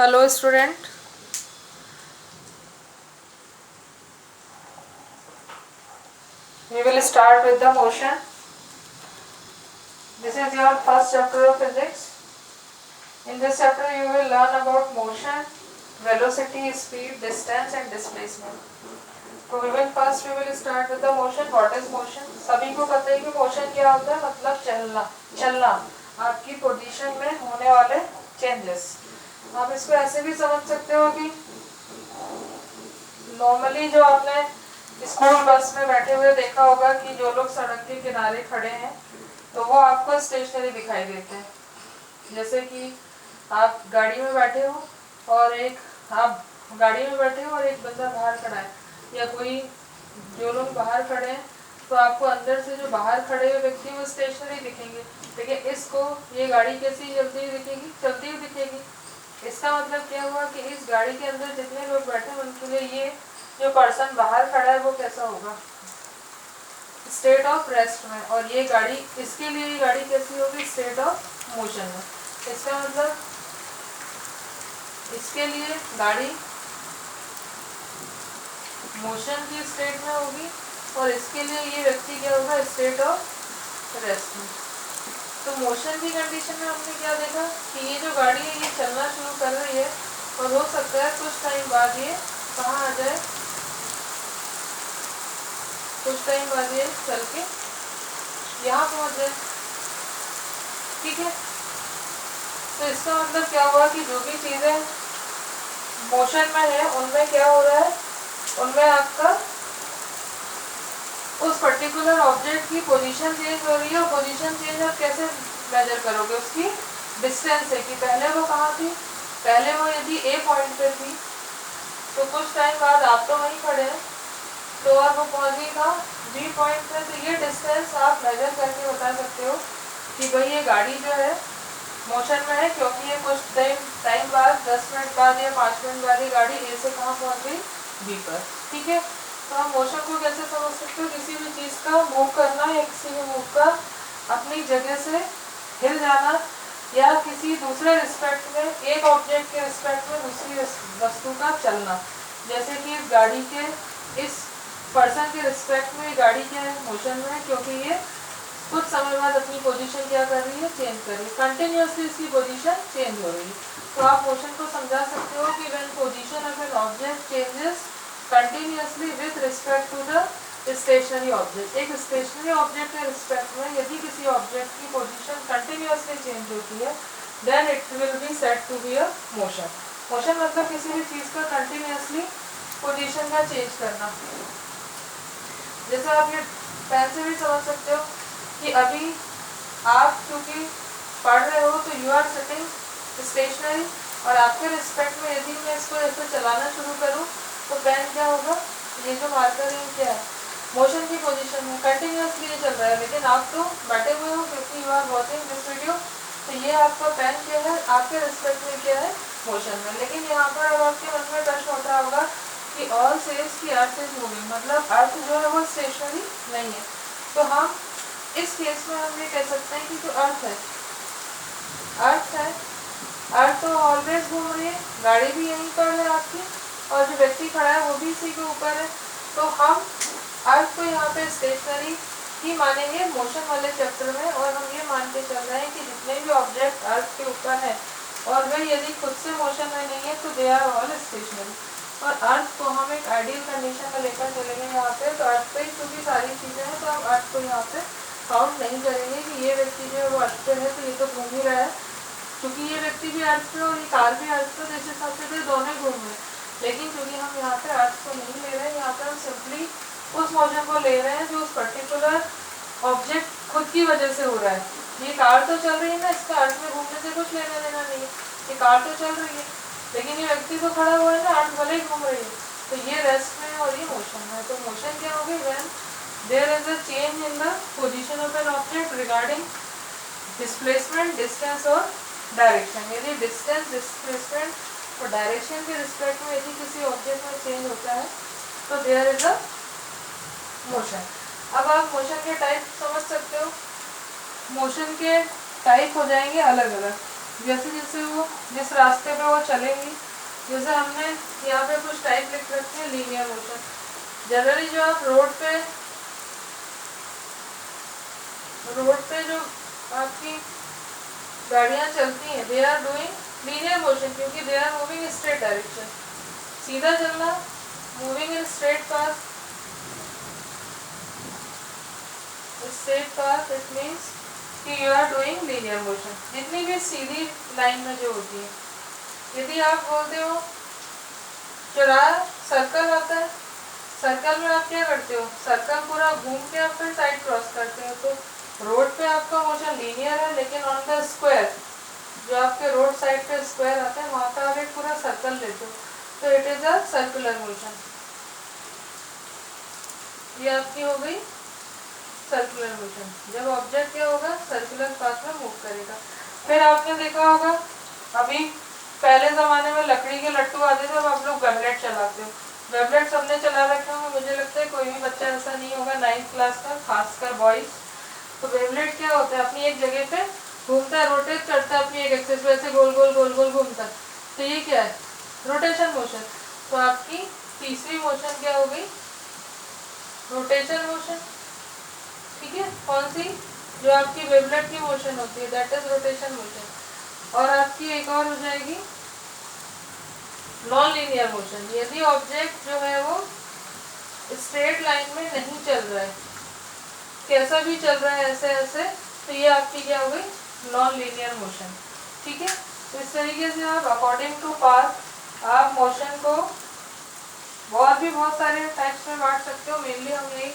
Hello student, we will start with the motion. This is your first chapter of physics. In this chapter you will learn about motion, velocity, speed, distance and displacement. So we will start with the motion. What is motion? सभी को पता है कि motion क्या होता है, मतलब चलना, आपकी पोजीशन में होने वाले चेंजेस. आप इसको ऐसे भी समझ सकते हो कि नॉर्मली जो आपने स्कूल बस में बैठे हुए देखा होगा कि जो लोग सड़क के किनारे खड़े हैं तो वो आपको स्टेशनरी दिखाई देते हैं. जैसे कि आप गाड़ी में बैठे हो और एक बंदा बाहर खड़ा है, या कोई जो लोग बाहर खड़े हैं तो आपको अंदर से जो बाहर खड़े हुए व्यक्ति वो स्टेशनरी दिखेंगे. लेकिन इसको ये गाड़ी कैसी चलती हुई दिखेगी. इसका मतलब क्या हुआ कि इस गाड़ी के अंदर जितने लोग बैठे हैं उनके लिए ये जो पर्सन बाहर खड़ा है वो कैसा होगा, स्टेट ऑफ रेस्ट में, और ये गाड़ी, इसके लिए ये गाड़ी कैसी होगी, स्टेट ऑफ मोशन में. इसका मतलब इसके लिए गाड़ी मोशन की स्टेट में होगी और इसके लिए ये व्यक्ति क्या होगा, स्टेट ऑफ रेस्ट में. तो मोशन की कंडीशन में हमने क्या देखा कि ये जो गाड़ी है ये चलना शुरू कर रही है और हो सकता है कुछ टाइम बाद ये कहाँ आ जाए, कुछ टाइम बाद ये चल के यहाँ पहुँच जाए. ठीक है. तो इसका मतलब क्या हुआ कि जो भी चीज़ें मोशन में है उनमें क्या हो रहा है, उनमें आपका उस पर्टिकुलर ऑब्जेक्ट की पोजीशन चेंज हो रही है. और पोजीशन चेंज आप कैसे मेजर करोगे, उसकी डिस्टेंस है कि पहले वो कहाँ थी, पहले वो यदि ए पॉइंट पे थी तो कुछ टाइम बाद आप तो वहीं खड़े हैं तो अब वो पहुँच गई कहाँ, बी पॉइंट पे. तो ये डिस्टेंस आप मेजर करके बता सकते हो कि भाई ये गाड़ी जो है मोशन में है क्योंकि ये कुछ टाइम बाद 10 मिनट बाद या 5 मिनट बाद ये गाड़ी ए से कहाँ पहुँच गई, बी पर. ठीक है. तो हम मोशन को कैसे समझ सकते हो, किसी भी चीज़ का मूव करना या किसी भी मूव का अपनी जगह से हिल जाना या किसी दूसरे रिस्पेक्ट में, एक ऑब्जेक्ट के रिस्पेक्ट में दूसरी वस्तु का चलना. जैसे कि इस गाड़ी के, इस पर्सन के रिस्पेक्ट में गाड़ी क्या है, मोशन में है क्योंकि ये कुछ समय बाद अपनी पोजीशन क्या कर रही है, चेंज कर रही है. कंटिन्यूसली इसकी पोजीशन चेंज हो रही है. तो आप मोशन को समझा सकते हो कि when position of an object changes continuously with respect to the stationary object. एक स्टेशनरी ऑब्जेक्ट के रिस्पेक्ट में यदि किसी ऑब्जेक्ट की पोजीशन कंटिन्यूसली चेंज होती है then it will be said to be a motion. Motion मतलब किसी भी चीज़ का कंटिन्यूसली पोजीशन का चेंज करना. जैसे आप ये पेन से भी समझ सकते हो कि अभी आप क्योंकि पढ़ रहे हो तो यू आर सिटिंग स्टेशनरी और आपके रिस्पेक्ट में यदि मैं इसको ऐसे चलाना शुरू करूँ तो पेन क्या होगा, ये जो मार्कर है क्या है, मोशन की पोजीशन में कंटिन्यूसली ये चल रहा है. लेकिन आप तो बैठे हुए हो क्योंकि you are watching this video, तो ये आपका पेन क्या है, आपके रिस्पेक्ट में क्या है, मोशन में. लेकिन यहाँ पर अब आपके मन में प्रश्न उठ रहा होगा कि ऑल सेज की अर्थ इज मूविंग, मतलब अर्थ जो है वो स्टेशनरी नहीं है. तो हम इस केस में हम ये कह सकते हैं कि जो अर्थ है, अर्थ तो ऑलवेज घूम रही है, गाड़ी भी यहीं पर है आपकी और जो व्यक्ति खड़ा है वो भी इसी के ऊपर है. तो हम अर्थ को यहाँ पे स्टेशनरी ही मानेंगे मोशन वाले चैप्टर में, और हम ये मान के चल रहे हैं कि जितने भी ऑब्जेक्ट अर्थ के ऊपर है और वे यदि खुद से मोशन में नहीं है तो दे आर ऑल स्टेशनरी. और अर्थ को हम एक आइडियल कंडीशन में लेकर चलेंगे यहाँ पे, तो अर्थ पे क्योंकि सारी चीज़ें हैं तो हम अर्थ को यहाँ पे काउंट नहीं करेंगे कि ये व्यक्ति जो है वो अर्थ पे है तो ये तो घूम ही रहा है, क्योंकि ये व्यक्ति भी अर्थ पे और ये कार भी अर्थ पे, जिस हिसाब से दोनों घूम रहे हैं. लेकिन क्योंकि हम यहाँ पे अर्थ को नहीं ले रहे हैं, यहाँ पे हम सिंपली उस मोशन को ले रहे हैं जो उस पर्टिकुलर ऑब्जेक्ट खुद की वजह से हो रहा है. ये कार तो चल रही है ना, इसका अर्थ में घूमने से कुछ लेना देना नहीं है, ये कार तो चल रही है लेकिन ये व्यक्ति तो खड़ा हुआ है ना, अर्थ भले ही घूम रही है. तो ये रेस्ट में है और ये मोशन में है. तो मोशन क्या होगी, when there is a change in the position of an object regarding displacement, distance और डायरेक्शन. यदि डिस्टेंस, डिस्प्लेसमेंट और डायरेक्शन के रिस्पेक्ट में यदि किसी ऑब्जेक्ट में चेंज होता है तो देयर इज अ मोशन. अब आप मोशन के टाइप समझ सकते हो. मोशन के टाइप हो जाएंगे अलग अलग. जैसे जैसे वो जिस रास्ते पे वो चलेंगी, जैसे हमने यहाँ पे कुछ टाइप लिख रखे हैं लीनियर मोशन। जनरली जो आप रोड पे जो आपकी गाड़ियाँ चलती हैं, they are doing linear motion, क्योंकि they are moving straight direction. सीधा चलना, moving in straight path, it means कि you are doing linear motion. जितनी भी सीधी लाइन में जो होती है, यदि आप बोलते हो चौराहा सर्कल होता है, सर्कल में आप क्या करते हो, सर्कल पूरा घूम के आप फिर साइड क्रॉस करते हो, तो रोड पे आपका मोशन लीनियर है, लेकिन ऑन द स्क्वायर, जो आपके रोड साइड पे स्क्वायर आता है, वहाँ पे आप एक पूरा सर्कल लेते हो, तो it is a circular motion. ये आपकी हो गई सर्कुलर मोशन। जब ऑब्जेक्ट क्या होगा, सर्कुलर पाथ में मूव करेगा। फिर आपने देखा होगा, अभी पहले ज़माने में लकड़ी के लट्टू आते थे, अब आप लोग वेबलेट चलाते हो। वेबलेट सबने चला रखे होंगे, मुझे लगता है कोई भी बच्चा ऐसा नहीं होगा 9th क्लास का, खासकर बॉयज़। तो वेबलेट क्या होता है, अपनी एक जगह पे घूमता है, रोटेट करता है अपनी एक एक्सिस पे, ऐसे गोल गोल गोल गोल घूमता है। तो ये क्या है, रोटेशन मोशन। तो आपकी तीसरी मोशन क्या हो गई, रोटेशन मोशन। ठीक है, कौन सी, जो आपकी वेवलेट की मोशन होती है, दैट इज रोटेशन मोशन। और आपकी एक और हो जाएगी नॉन लीनियर मोशन। यदि ऑब्जेक्ट जो है वो स्ट्रेट लाइन में नहीं चल रहा है, कैसा भी चल रहा है ऐसे ऐसे, तो ये आपकी क्या हो गई, नॉन लीनियर मोशन। ठीक है, तो इस तरीके से आप अकॉर्डिंग टू पाथ आप मोशन को और भी बहुत सारे टाइप्स में बांट सकते हो। मेनली हम यही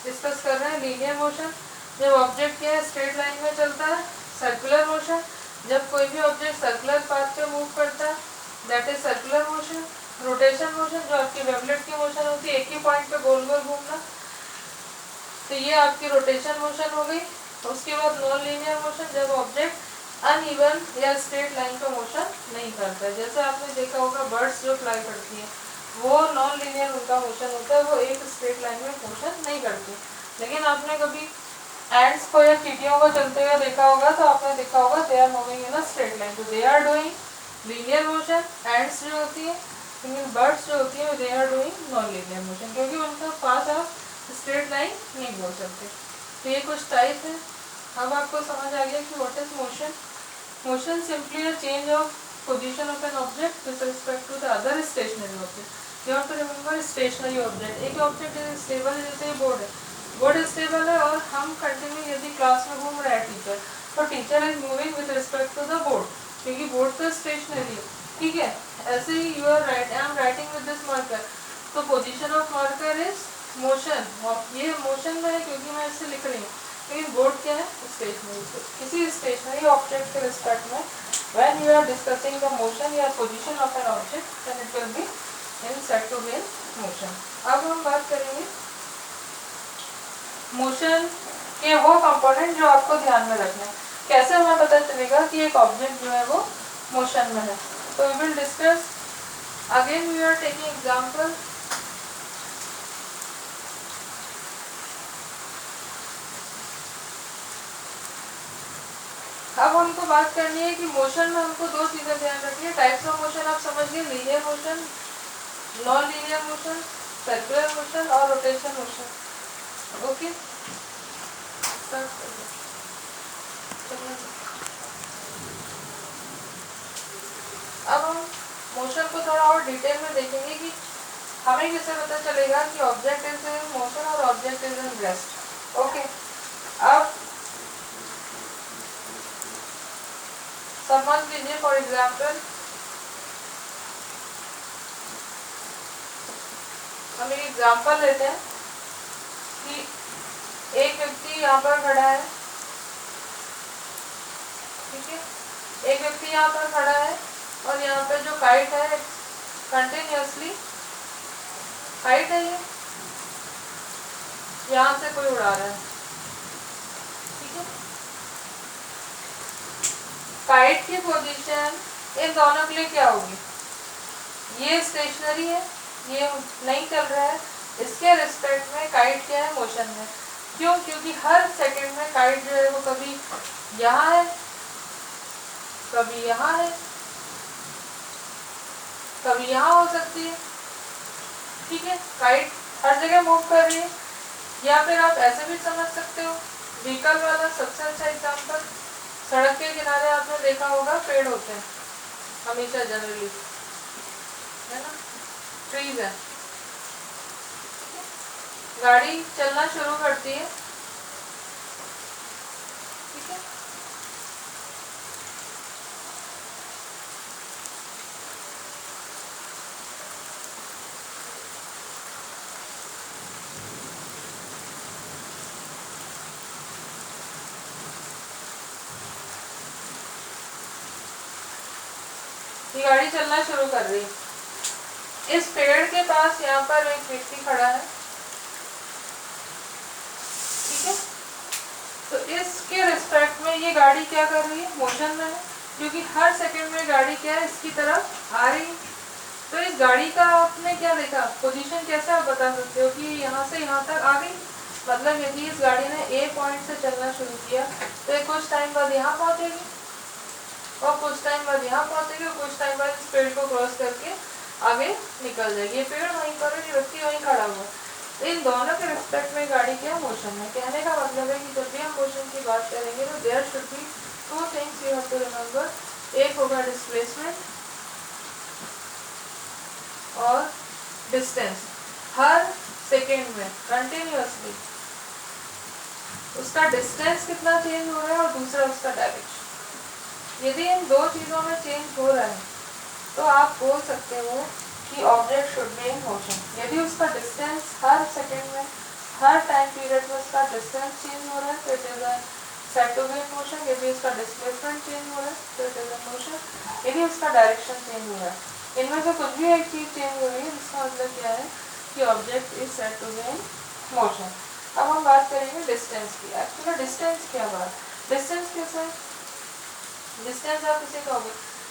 डिस्कस कर रहे हैं, लीनियर मोशन जब ऑब्जेक्ट क्या है स्ट्रेट लाइन में चलता है, सर्कुलर मोशन जब कोई भी ऑब्जेक्ट सर्कुलर पाथ पे मूव करता है, that is circular motion. Rotation motion जो आपकी वेवलेट की मोशन होती है, एक ही पॉइंट पे गोल गोल घूमना, तो ये आपकी रोटेशन मोशन हो गई। उसके बाद नॉन लीनियर मोशन जब ऑब्जेक्ट अनइवन या स्ट्रेट लाइन पे मोशन नहीं करता है। जैसे आपने देखा होगा बर्ड्स जो फ्लाई करती हैं, वो नॉन लीनियर उनका मोशन होता है, वो एक स्ट्रेट लाइन में मोशन नहीं करती। लेकिन आपने कभी एंड्स को या चींटियों को चलते हुए देखा होगा, तो आपने देखा होगा they are moving in a straight line, तो they are doing linear motion. Ants जो होती है, लेकिन बर्ड्स जो होती है, they are doing non linear motion, क्योंकि उनका पाथ आप स्ट्रेट लाइन नहीं बोल सकते। तो ये कुछ टाइप है। अब आपको समझ आ गया कि what is motion. Motion simply a change of position of an object with respect to the other stationary object. You have to remember stationary object. एक ऑब्जेक्ट इज स्टेबल, जैसे बोर्ड है, बोर्ड स्टेबल है और हम continue यदि class में घूम रहे हैं टीचर, तो teacher is moving with respect to the board, क्योंकि बोर्ड तो स्टेशनरी है। ठीक है, ऐसे ही you are right, I am writing with this marker, तो position of marker is motion. ये मोशन में है क्योंकि मैं इससे लिख रही हूँ, लेकिन बोर्ड क्या है, स्टेशनरी। किसी स्टेशनरी ऑब्जेक्ट के रिस्पेक्ट में when you are discussing the motion या position of an object, then it will be in said to be in motion. अब हम बात करेंगे मोशन के वो कंपोनेंट जो आपको ध्यान में रखना है। कैसे हमें पता चलेगा कि एक ऑब्जेक्ट जो है वो मोशन में है, तो we will discuss again, we are taking example. अब हमको बात करनी है कि मोशन में हमको दो चीजें ध्यान रखनी है। टाइप्स ऑफ मोशन आप समझ गए, linear motion, non linear motion, circular motion और रोटेशन मोशन। ओके, अब हम मोशन को थोड़ा और डिटेल में देखेंगे कि हमें कैसे पता चलेगा कि ऑब्जेक्ट इज इन मोशन और object is in rest. Okay, अब समझ लीजिए, फॉर एग्जाम्पल हम एक एग्जाम्पल लेते हैं कि एक व्यक्ति यहाँ पर खड़ा है, ठीक है, एक व्यक्ति यहाँ पर खड़ा है और यहाँ पे जो काइट है कंटिन्यूअसली काइट है, ये यहाँ से कोई उड़ा रहा है, ठीक है। काइट की पोजीशन इन दोनों के लिए क्या होगी, ये स्टेशनरी है, ये नहीं चल रहा है, इसके रिस्पेक्ट में काइट क्या है, मोशन में। क्यों, क्योंकि हर सेकंड में काइट जो है वो कभी यहाँ है, कभी यहाँ है, कभी यहाँ हो सकती है, ठीक है। काइट हर जगह मूव कर रही है। या फिर आप ऐसे भी समझ सकते हो, व्हीकल वाला सबसे अच्छा एग्जाम्पल, सड़क के किनारे आपने देखा होगा पेड़ होते हैं हमेशा, जनरली, है ना, ट्रीज है। गाड़ी चलना शुरू करती है, ठीक है, ये गाड़ी चलना शुरू कर रही है। इस पेड़ के पास यहाँ पर एक व्यक्ति खड़ा है, ठीक है। तो इसके रिस्पेक्ट में ये गाड़ी क्या कर रही है, मोशन में है, क्योंकि हर सेकंड में गाड़ी क्या है, इसकी तरफ आ रही है। तो इस गाड़ी का आपने क्या देखा, पोजीशन कैसे आप बता सकते हो कि यहाँ से यहाँ तक आ गई। मतलब यदि इस गाड़ी ने ए पॉइंट से चलना शुरू किया तो ये कुछ टाइम बाद यहाँ पहुंचेगी, और कुछ टाइम बाद यहाँ पहुंचेगी, और कुछ टाइम बाद इस पेड़ को क्रॉस करके आगे निकल जाएगी। ये पेड़ वहीं पर है, व्यक्ति वहीं खड़ा हुआ। तो इन दोनों के रिस्पेक्ट में गाड़ी क्या मोशन है। कहने का मतलब है कि जब भी हम मोशन की बात करेंगे तो there should be two things you have to remember. एक होगा डिस्प्लेसमेंट और डिस्टेंस। हर सेकेंड में कंटिन्यूअसली उसका डिस्टेंस कितना चेंज हो रहा है, और दूसरा उसका डायरेक्शन। यदि इन दो चीजों में चेंज हो रहा है तो आप बोल सकते हो कि object should be in motion. यदि उसका डिस्टेंस हर सेकेंड में, हर टाइम पीरियड में उसका डिस्टेंस चेंज हो रहा है तो it is said to be in motion. यदि उसका डिस्प्लेसमेंट चेंज हो रहा है तो इट इज इन मोशन। यदि उसका डायरेक्शन चेंज हो रहा है, इनमें से कुछ भी एक चीज चेंज हो रही है, जिसका मतलब क्या है कि object is said to be in motion. अब हम बात करेंगे डिस्टेंस की। एक्चुअली डिस्टेंस क्या बात, डिस्टेंस कैसा है, डिस्टेंस आप इसे कहोगे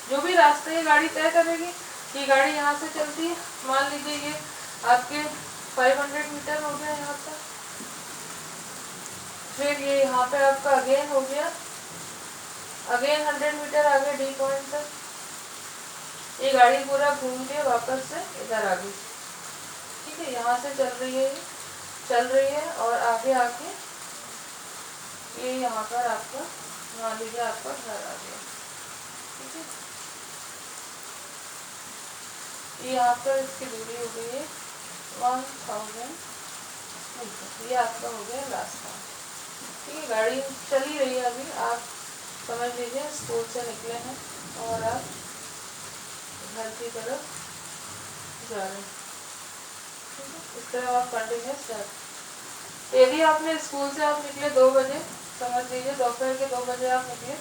जो भी रास्ते ये गाड़ी तय करेगी। ये गाड़ी यहाँ से चलती है, मान लीजिए ये आपके 500 मीटर हो गया यहाँ पर, फिर ये यहाँ पे आपका अगेन हो गया, अगेन 100 मीटर आगे डी पॉइंट तक, ये गाड़ी पूरा घूम के वापस से इधर आ गई, ठीक है। यहाँ से चल रही है, चल रही है, और आगे आके ये यहाँ पर आपका मान लीजिए आपका घर आ गया, ठीक है। ये यहाँ पर इसकी दूरी हो गई है 1000 मीटर। ये आपका हो गया रास्ता, ठीक है। गाड़ी चल ही रही है अभी, आप समझ लीजिए स्कूल से निकले हैं और आप घर की तरफ जा रहे हैं, ठीक है। इस तरह आप कंटिन्यूस जाते। यदि आपने स्कूल से आप निकले 2 बजे, समझ लीजिए दोपहर के 2 बजे आप निकले,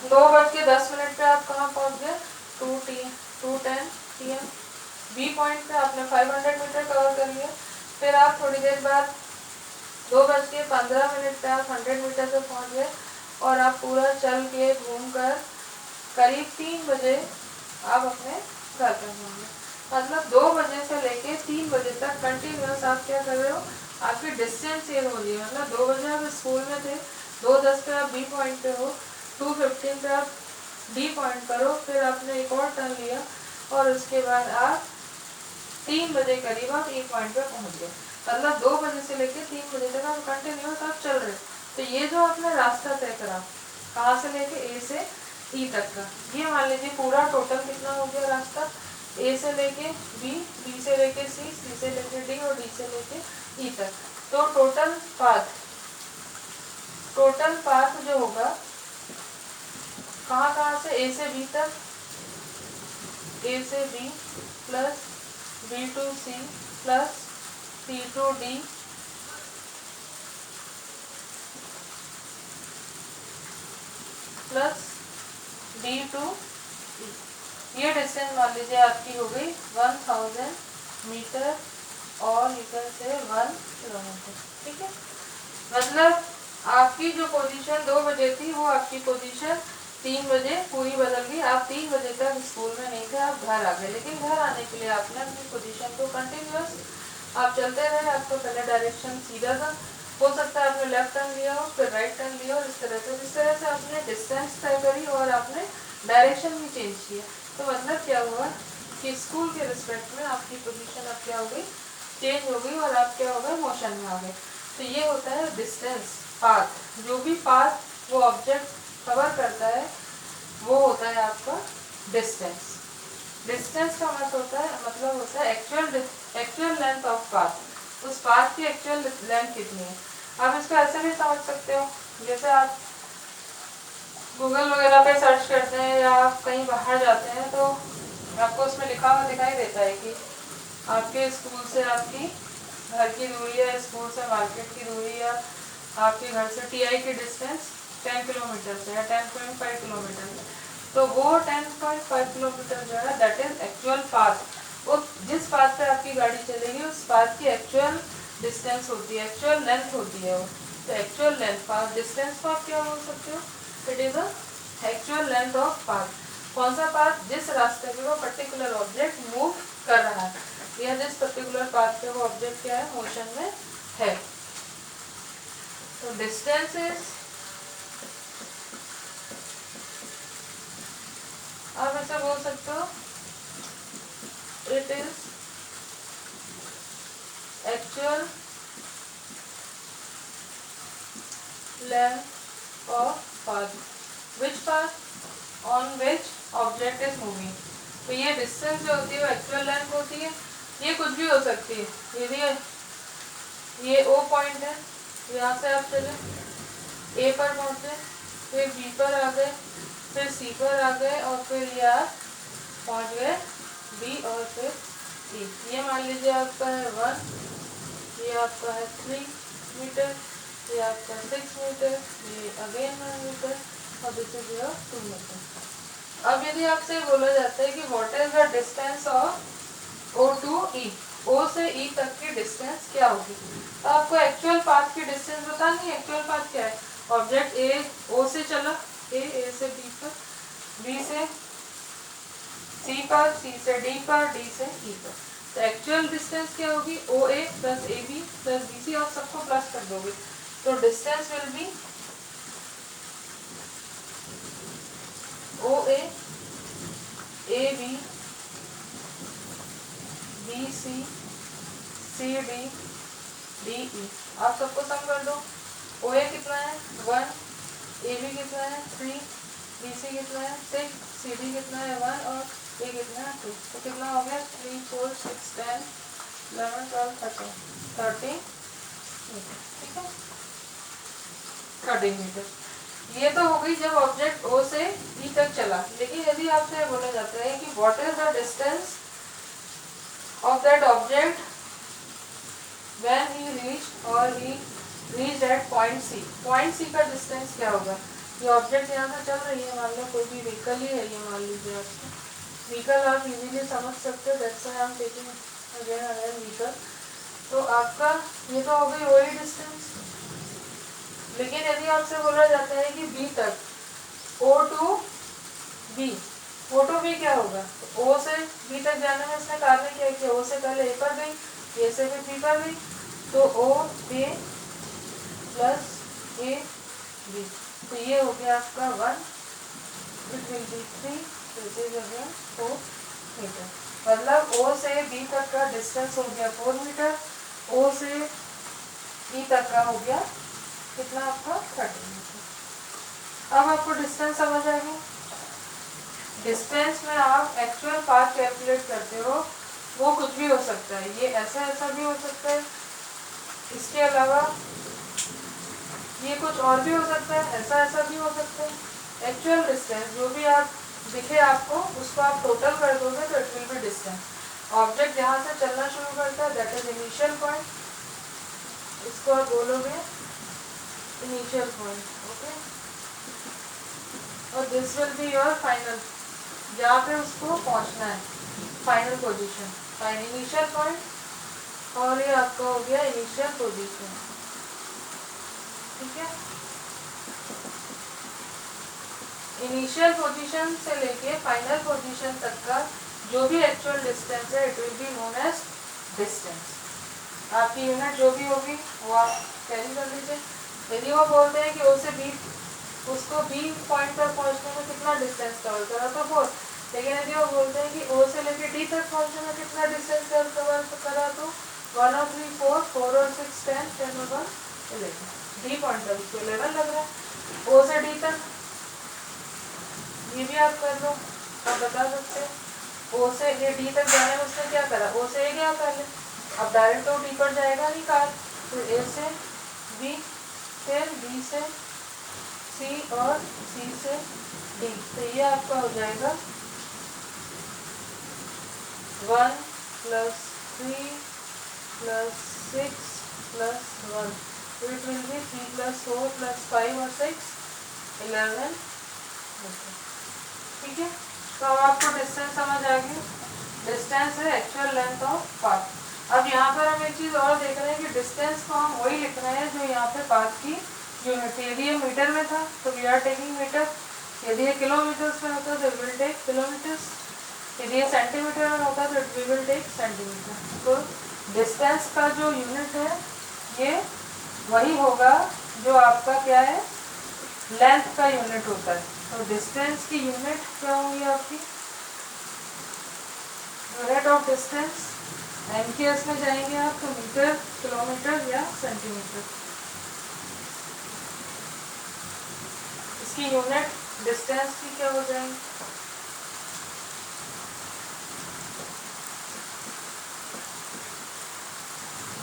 2:10 पे आप कहाँ पहुँच गए, 2:10 PM। बी पॉइंट पे आपने 500 मीटर कवर कर लिया। फिर आप थोड़ी देर बाद 2:15 पे आप 100 मीटर पे पहुँच गए, और आप पूरा चल के घूम कर करीब 3 बजे आप अपने घर पे पहुँचे। मतलब 2 बजे से लेके 3 बजे तक कंटिन्यूस आप क्या कर रहे हो, आपकी डिस्टेंस चेंज हो रही है। मतलब 2 बजे आप स्कूल में थे, 2:10 पे आप बी पॉइंट पे हो, 2:15 पे आप डी पॉइंट पर हो, फिर आपने एक और टर्न लिया, और उसके बाद आप 3 बजे करीब आप ई पॉइंट पे पहुंच गए। मतलब 2 बजे से लेके 3 बजे तक आप कंटिन्यूस आप चल रहे। तो ये जो आपने रास्ता तय करा, कहाँ से लेके ए से ई तक का, ये मान लीजिए पूरा टोटल कितना हो गया रास्ता, ए से लेके बी, बी से लेके सी, सी से लेके डी, और डी से लेके ई तक। तो टोटल पाथ जो होगा, कहाँ से, ए से बी तक, ए से B plus B to C plus C to D plus D to E. ये डिस्टेंस मान लीजिए आपकी हो गई 1000 मीटर, और लीटर से 1 किलोमीटर, ठीक है। मतलब आपकी जो पोजीशन 2 बजे थी, वो आपकी पोजीशन 3 बजे पूरी बदल गई। आप 3 बजे तक स्कूल में नहीं थे, आप घर आ गए। लेकिन घर आने के लिए आपने अपनी पोजीशन को कंटिन्यूस आप चलते रहे। आपका पहले डायरेक्शन सीधा था, हो सकता है आपने लेफ्ट टर्न लिया हो, फिर राइट टर्न लिया हो, इस तरह से जिस तरह से आपने डिस्टेंस तय करी और आपने डायरेक्शन भी चेंज किया। तो मतलब क्या हुआ कि स्कूल के रिस्पेक्ट में आपकी पोजीशन अब क्या हो गई, चेंज हो गई और आप क्या हो गए, मोशन में आ गए। तो ये होता है डिस्टेंस, पाथ। जो भी पाथ वो ऑब्जेक्ट कवर करता है वो होता है आपका डिस्टेंस। डिस्टेंस का मतलब होता है एक्चुअल लेंथ ऑफ पाथ। उस पाथ की एक्चुअल लेंथ कितनी है। आप इसको ऐसे भी समझ सकते हो, जैसे आप गूगल वगैरह पे सर्च करते हैं या आप कहीं बाहर जाते हैं तो आपको उसमें लिखा हुआ दिखाई देता है कि आपके स्कूल से आपकी घर की दूरी है, स्कूल से मार्केट की दूरी, या आपके घर से टीआई की डिस्टेंस 10 किलोमीटर से या 10.5 किलोमीटर से। तो वो 10.5 किलोमीटर जो है दैट इज एक्चुअल पाथ। वो जिस पाथ पे आपकी गाड़ी चलेगी उस पाथ की एक्चुअल डिस्टेंस होती है, एक्चुअल लेंथ होती है वो। तो एक्चुअल लेंथ पाथ, डिस्टेंस को आप क्या बोल सकते हो, it is a actual length of path. कौन सा पाथ, जिस रास्ते पे वो पर्टिकुलर ऑब्जेक्ट मूव कर रहा है या जिस पर्टिकुलर पाथ पे वो ऑब्जेक्ट क्या है, मोशन में है। तो डिस्टेंस इज, आप ऐसे बोल सकते हो, it is actual length of path which path on which object is moving. तो ये डिस्टेंस जो होती है वो एक्चुअल लेंथ होती है। ये कुछ भी हो सकती है, यदि ये ओ पॉइंट है, यहाँ से आप चले ए पर पहुंचे, फिर बी पर आ गए, फिर सी पर आ गए और फिर ये आप पहुंच गए बी और फिर ई। ये मान लीजिए आपका है 1, ये आपका है 3 मीटर, ये आपका 6 मीटर, ये अगेन 1 मीटर और दिस इज योर 2 मीटर। अब यदि आपसे बोला जाता है कि what is the distance of O to E, O से ई तक की डिस्टेंस क्या होगी, तो आपको एक्चुअल पाथ की डिस्टेंस बतानी है। एक्चुअल पाथ क्या है, ऑब्जेक्ट ए ओ से चला, ए से बी पर, बी से सी पर, सी से डी पर, डी से ई पर। तो एक्चुअल डिस्टेंस क्या होगी, O A plus A B plus B C, आप सबको प्लस कर दोगे तो distance will be O A B B C C D D E. आप सबको सम कर दो, ओ ए कितना है 1, ए बी कितना है 3, बी सी कितना है 6, सी डी कितना है 1 और ये कितना है 2। तो कितना हो गया 3 4 6 10 11 12 13 मीटर। ठीक है, 13 मीटर। ये तो हो गई जब ऑब्जेक्ट ओ से ई तक चला। लेकिन यदि आपसे बोला जाता है कि what is the distance of that object when he reach और he reach at point C, point C का डिस्टेंस क्या होगा। ये ऑब्जेक्ट यहाँ से चल रही है, मान लो कोई भी व्हीकल ही है, ये मान लीजिए आपको व्हीकल, आप इजीली समझ सकते हो, that's why I am taking again vehicle. तो आपका ये तो हो गई वही डिस्टेंस। लेकिन यदि आपसे बोला जाता है कि बी तक O to B, O to B क्या होगा, ओ से बी तक जाने में इसने कार्य क्या किया, ओ से पहले ए पर गई, ए से फिर बी पर गई, तो ओ ए प्लस ए बी। तो ये हो गया आपका 1, it will be 3, this is again 4 metre. मतलब ओ से बी तक का डिस्टेंस हो गया 4 मीटर, ओ से ई तक का हो गया कितना आपका 30 मीटर। अब आपको डिस्टेंस समझ आ गई। डिस्टेंस में आप एक्चुअल पाथ कैलकुलेट करते हो, वो कुछ भी हो सकता है, ये ऐसा ऐसा भी हो सकता है, इसके अलावा ये कुछ और भी हो सकता है, ऐसा ऐसा भी हो सकता है। एक्चुअल डिस्टेंस जो भी आप दिखे आपको उसको आप टोटल कर दोगे तो it will B distance. Object जहाँ से चलना शुरू करता है दैट इज इनिशियल पॉइंट, इसको आप बोलोगे इनिशियल पॉइंट, ओके। और this will be your final, जहाँ पे उसको पहुँचना है, फाइनल पोजीशन, इनिशियल पॉइंट और ये आपका हो गया इनिशियल पोजीशन। ठीक है, इनिशियल पोजीशन से लेके फाइनल पोजीशन तक का जो भी एक्चुअल डिस्टेंस है it will be known as distance. आपकी यूनिट जो भी होगी वो आप कैरी कर लीजिए। यदि वो बोलते हैं कि ओ से बी, उसको बी पॉइंट पर पहुंचने में कितना डिस्टेंस कवर करा तो 4, लेकिन यदि वो बोलते हैं कि ओ से लेके डी तक पहुंचने में कितना डिस्टेंस कवर करा तो 1 और 3 4, 4 और 6 10, 10 और 1 11। डी पॉइंट पर उसको 11 लग रहा है। ओ से डी तक ये भी आप कर लो, आप बता सकते हैं। ओ से ये डी तक जाने में उसने क्या करा, ओ से ए गया पहले, अब डायरेक्ट तो डी पर जाएगा नहीं कार, तो ए से बी, फिर बी से सी और सी से डी, तो ये आपका हो जाएगा 1 + 3 + 6 + 1, तो इट विल बी 3 + 4 + 5 और 6 11। ठीक है, तो अब आपको डिस्टेंस समझ आ गई। डिस्टेंस है एक्चुअल लेंथ ऑफ पाथ। अब यहाँ पर हम एक चीज और देख रहे हैं कि डिस्टेंस को हम वही लिख रहे हैं जो यहाँ पे पाथ की यूनिट। यदि ये मीटर में था तो वी आर टेकिंग मीटर, यदि ये किलोमीटर्स में होता तो वी विल टेक किलोमीटर्स, यदि ये सेंटीमीटर में होता तो वी विल टेक सेंटीमीटर। तो डिस्टेंस का जो यूनिट है ये वही होगा जो आपका क्या है, लेंथ का यूनिट होता है। तो डिस्टेंस की यूनिट क्या होगी आपकी, यूनिट ऑफ डिस्टेंस एमकेएस में जाएंगे आप तो मीटर, किलोमीटर या सेंटीमीटर। इसकी यूनिट डिस्टेंस की क्या हो जाएंगी,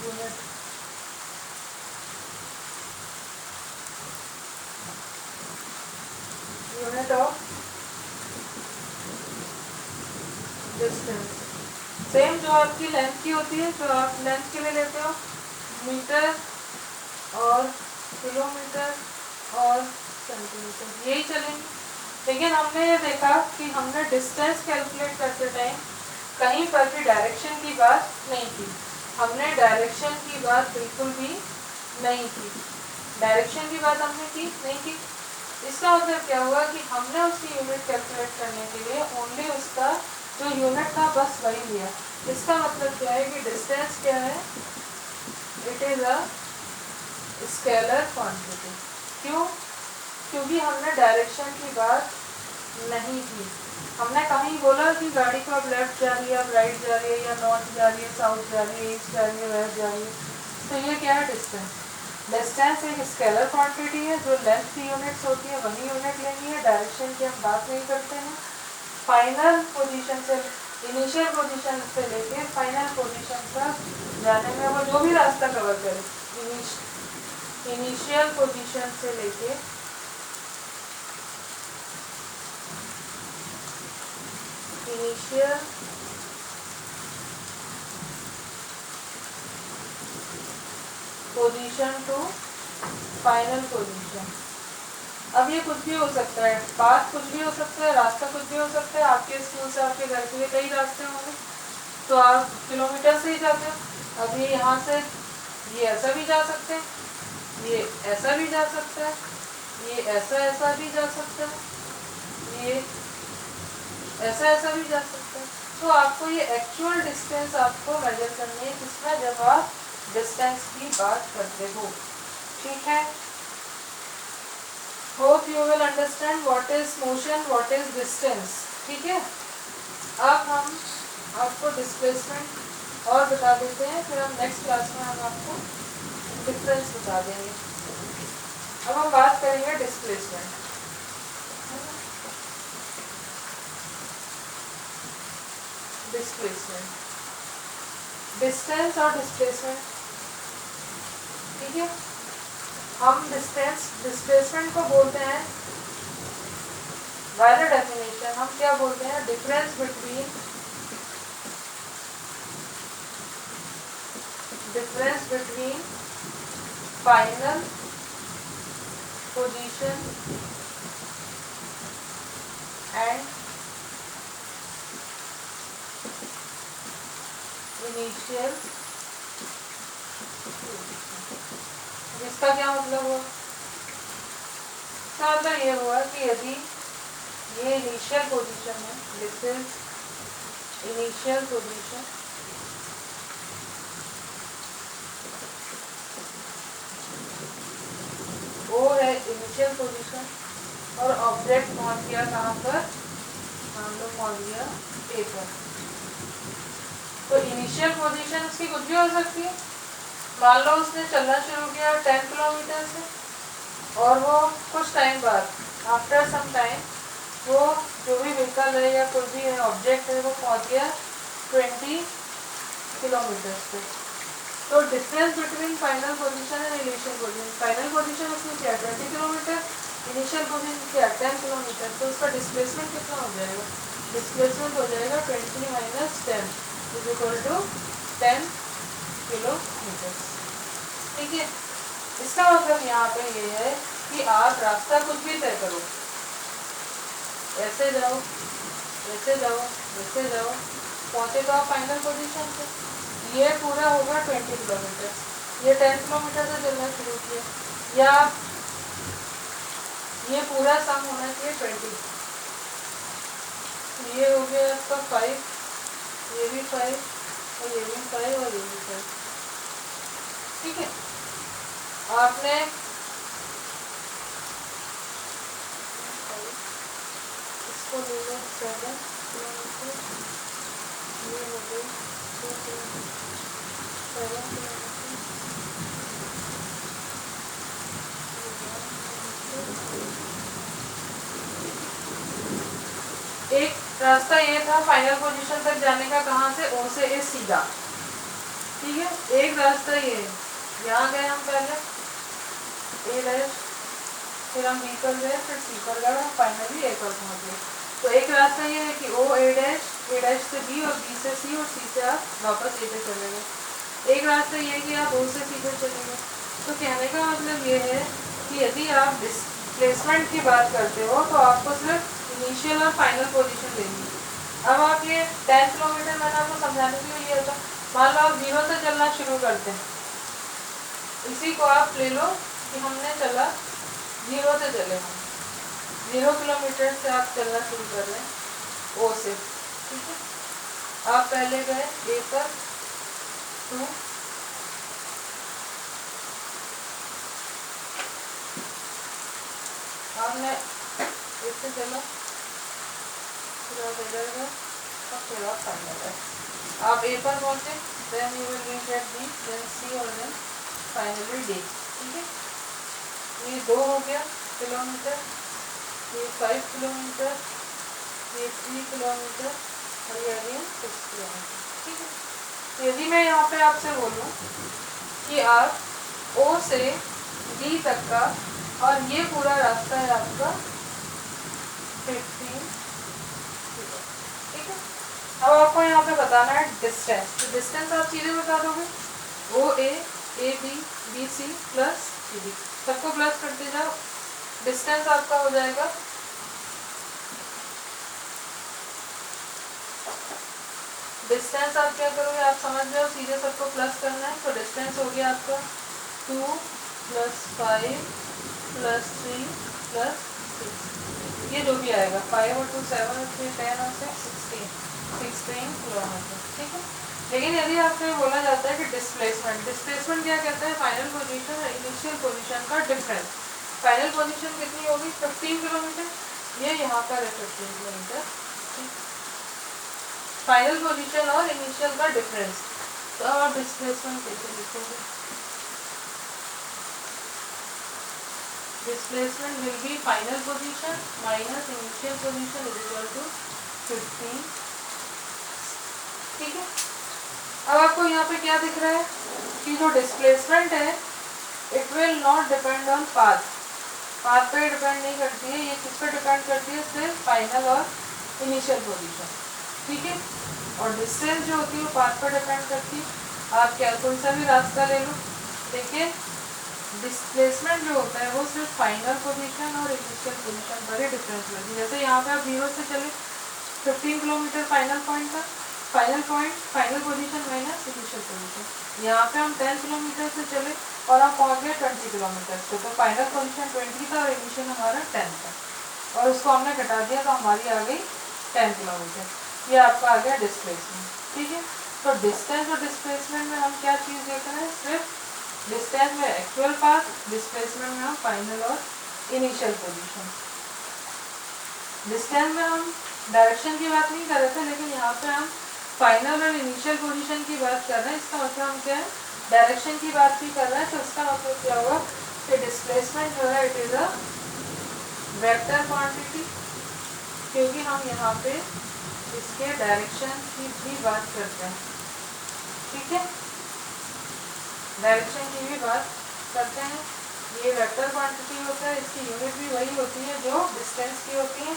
unit unit of distance same जो आपकी लेंथ की होती है, जो आप लेंथ के लिए लेते हो मीटर और किलोमीटर और सेंटीमीटर, यही चलेंगे। लेकिन हमने ये देखा कि हमने डिस्टेंस कैलकुलेट करते टाइम कहीं पर भी डायरेक्शन की बात नहीं की, हमने डायरेक्शन की बात बिल्कुल भी नहीं की, डायरेक्शन की बात हमने की नहीं की। इसका मतलब क्या हुआ कि हमने उसकी यूनिट कैलकुलेट करने के लिए ओनली उसका जो यूनिट था बस वही लिया। इसका मतलब क्या है कि डिस्टेंस क्या है, it is a scalar quantity. क्यों, क्योंकि हमने डायरेक्शन की बात नहीं की। हमने कहीं बोला कि गाड़ी को अब लेफ्ट जा रही है, अब राइट जा रही है, या नॉर्थ जा रही है, साउथ जा रही है, ईस्ट जा रही है, वेस्ट जा रही है, तो ये क्या है डिस्टेंस। डिस्टेंस एक स्केलर क्वांटिटी है, जो लेंथ की यूनिट्स होती है वही यूनिट लेनी है, डायरेक्शन की हम बात नहीं करते हैं। फाइनल पोजीशन से, इनिशियल पोजीशन से लेके फाइनल पोजीशन तक जाने में वो जो भी रास्ता कवर करे, इनिशियल पोजीशन से लेके initial position to final position. अब ये कुछ भी हो सकता है, पाथ कुछ भी हो सकता है, रास्ता कुछ भी हो सकता है। आपके स्कूल से आपके घर के लिए कई रास्ते होंगे, तो आप किलोमीटर से ही जाते हो। अब ये यहाँ से ये ऐसा भी जा सकते हैं, ये ऐसा भी जा सकता है, ये ऐसा ऐसा भी जा सकता है, ये ऐसा ऐसा भी जा सकता है। तो आपको ये एक्चुअल डिस्टेंस आपको मेजर करनी है, जिसमें जब आप डिस्टेंस की बात करते हो। ठीक है, hope you will understand what is motion, what is distance. ठीक है, अब हम आपको डिस्प्लेसमेंट और बता देते हैं, फिर हम नेक्स्ट क्लास में हम आपको डिफरेंस बता देंगे। अब हम बात करेंगे डिस्प्लेसमेंट। डिस्प्लेसमेंट, डिस्टेंस और डिस्प्लेसमेंट। ठीक है, हम डिस्प्लेसमेंट को बोलते हैं बाय द डेफिनेशन, हम क्या बोलते हैं, difference between final position and initial. जिसका क्या मतलब हुआ, इसका मतलब ये हुआ कि यदि ये इनिशियल पोजीशन है, दिस इज इनिशियल पोजीशन, वो है इनिशियल पोजीशन और ऑब्जेक्ट पहुंच गया कहाँ पर, हम लोग पहुंच गया ए पर। तो इनिशियल पोजीशन उसकी कुछ भी हो सकती है। मान लो उसने चलना शुरू किया 10 किलोमीटर से और वो कुछ टाइम बाद आफ्टर सम टाइम वो जो भी व्हीकल है या कोई भी है ऑब्जेक्ट है वो पहुंच गया 20 किलोमीटर पे। तो difference between final position and initial position, final position उसने किया 20 किलोमीटर, इनिशियल पोजीशन किया 10 किलोमीटर, तो उसका डिस्प्लेसमेंट कितना हो जाएगा, डिस्प्लेसमेंट हो जाएगा 20 minus 10 is equal to 10 kilometre. ठीक है, इसका मतलब यहाँ पे ये है कि आप रास्ता कुछ भी तय करो, ऐसे जाओ ऐसे जाओ ऐसे जाओ, पहुँचे तो आप फाइनल पोजीशन पे। ये पूरा होगा 20 किलोमीटर, ये 10 किलोमीटर से चलना शुरू किया, या ये पूरा सम होना चाहिए 20। ये हो गया आपका 5, ये भी 5 और ये भी 5 और ये भी 5। ठीक है, आपने इसको ले लो 7 किलोमीटर, ये हो गई 2 किलोमीटर, 7 किलोमीटर, एक रास्ता ये था फाइनल पोजीशन तक जाने का, कहाँ से, ओ से ए सीधा। ठीक है, एक रास्ता ये यहाँ गए हम पहले ए डैश, फिर हम बी पर गए, फिर सी पर गए, फाइनली ए पर पहुँच गए। तो एक रास्ता ये है कि ओ ए डैश से बी और बी से सी और सी से आप वापस ए पे चले गए। एक रास्ता ये है कि आप ओ से सी पे चले गए। तो कहने का मतलब ये है कि यदि आप डिस्प्लेसमेंट की बात करते हो तो आपको सिर्फ इनिशियल और फाइनल पोजीशन लेनी है। अब आप ये 10 किलोमीटर मैंने आपको समझाने के लिए होता, मान लो आप 0 से चलना शुरू करते हैं, इसी को आप ले लो कि हमने चला 0 से चले, हम 0 किलोमीटर से आप चलना शुरू कर रहे हैं ओ से। ठीक है, आप पहले गए ए पर 2, आपने इससे चला, फिर आप इधर गए और फिर आप फाइनल है, आप ए पर पहुंचे, then you will reach at B, then C और देन फाइनली डी। ठीक है, ये 2 हो गया किलोमीटर, ये 5 किलोमीटर, ये 3 किलोमीटर और ये अगेन 6 किलोमीटर। ठीक है, तो यदि मैं यहाँ पे आपसे बोलूँ कि आप ओ से डी तक का, और ये पूरा रास्ता है आपका 15। ठीक है, अब आपको यहाँ पे बताना है डिस्टेंस। तो डिस्टेंस आप सीधे बता दोगे, O A B B C plus C D, सबको प्लस करते जाओ, डिस्टेंस आपका हो जाएगा डिस्टेंस आप क्या करोगे, आप समझ जाओ, सीधे सबको प्लस करना है। तो डिस्टेंस हो गया आपका 2 + 5 + 3 + 6, ये जो भी आएगा 5 और 2 7 और 3 10 और 6 16 किलोमीटर। ठीक है, लेकिन यदि आपसे बोला जाता है कि डिस्प्लेसमेंट क्या कहता है, फाइनल पोजीशन और इनिशियल पोजीशन का डिफरेंस। फाइनल पोजीशन कितनी होगी 15 किलोमीटर, ये यहाँ पर है 15 किलोमीटर। फाइनल पोजीशन और इनिशियल का डिफरेंस, तो अब आप डिस्प्लेसमेंट कैसे लिखोगे, displacement will be final position minus initial position is equal to 15। ठीक है, अब आपको यहाँ पे क्या दिख रहा है कि जो डिस्प्लेसमेंट है it will not depend on path पे डिपेंड नहीं करती है, ये किस पे डिपेंड करती है, सिर्फ फाइनल और इनिशियल पोजीशन। ठीक है, और डिस्टेंस जो होती है वो पाथ पर डिपेंड करती है। आप क्या कोई सा भी रास्ता ले लो, देखिए डिस्प्लेसमेंट जो होता है वो सिर्फ फाइनल पोजीशन और इनिशियल पोजीशन पर ही डिफरेंस करती है। जैसे यहाँ पे आप 0 से चले 15 किलोमीटर फाइनल पॉइंट था, final position minus initial position. यहाँ पे हम 10 किलोमीटर से चले और हम पहुँच गए 20 किलोमीटर से, तो फाइनल पोजीशन 20 था और इनिशियल हमारा 10 था, और उसको हमने घटा दिया तो हमारी आ गई 10 किलोमीटर। ये आपका आ गया डिस्प्लेसमेंट। ठीक है, तो डिस्टेंस और डिस्प्लेसमेंट में हम क्या चीज़ देख रहे हैं, सिर्फ डिस्टेंस में एक्चुअल पाथ, डिस्प्लेसमेंट में हम फाइनल और इनिशियल पोजीशन। डिस्टेंस में हम डायरेक्शन की बात नहीं कर रहे थे, लेकिन यहाँ पे हम फाइनल और इनिशियल पोजीशन की बात कर रहे हैं। इसका मतलब हम क्या है, डायरेक्शन की बात भी कर रहे हैं। तो इसका मतलब क्या होगा कि डिस्प्लेसमेंट जो है it is a vector quantity, क्योंकि हम यहाँ पे इसके डायरेक्शन की भी बात करते हैं। ठीक है, डायरेक्शन की भी बात करते हैं। ये वेक्टर क्वांटिटी होता है, इसकी यूनिट भी वही होती है जो डिस्टेंस की होती है।